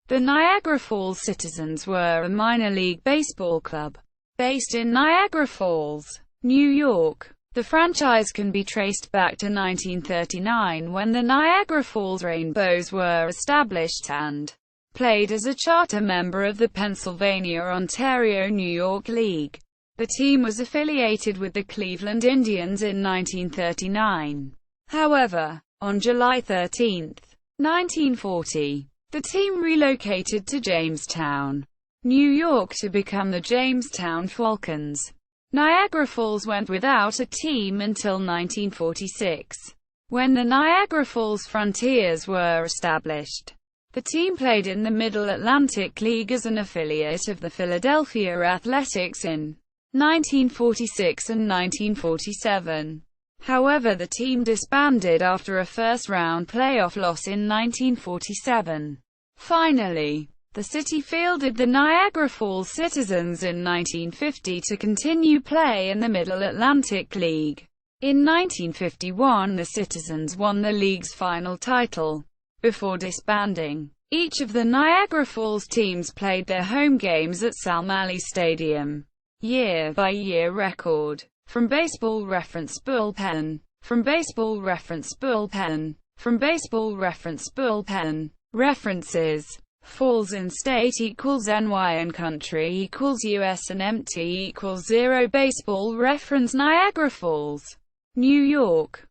The Niagara Falls Citizens were a minor league baseball club based in Niagara Falls, New York. The franchise can be traced back to 1939 when the Niagara Falls Rainbows were established and played as a charter member of the Pennsylvania-Ontario-New York League. The team was affiliated with the Cleveland Indians in 1939. However, on July 13, 1940, the team relocated to Jamestown, New York to become the Jamestown Falcons. Niagara Falls went without a team until 1946, when the Niagara Falls Frontiers were established. The team played in the Middle Atlantic League as an affiliate of the Philadelphia Athletics in 1946 and 1947. However, the team disbanded after a first-round playoff loss in 1947. Finally, the city fielded the Niagara Falls Citizens in 1950 to continue play in the Middle Atlantic League. In 1951, the Citizens won the league's final title, before disbanding. Each of the Niagara Falls teams played their home games at Salmally Stadium. Year-by-year record. From Baseball Reference Bullpen. From Baseball Reference Bullpen. From Baseball Reference Bullpen. References. Falls in state equals NY and country equals US and empty equals 0. Baseball Reference Niagara Falls, New York.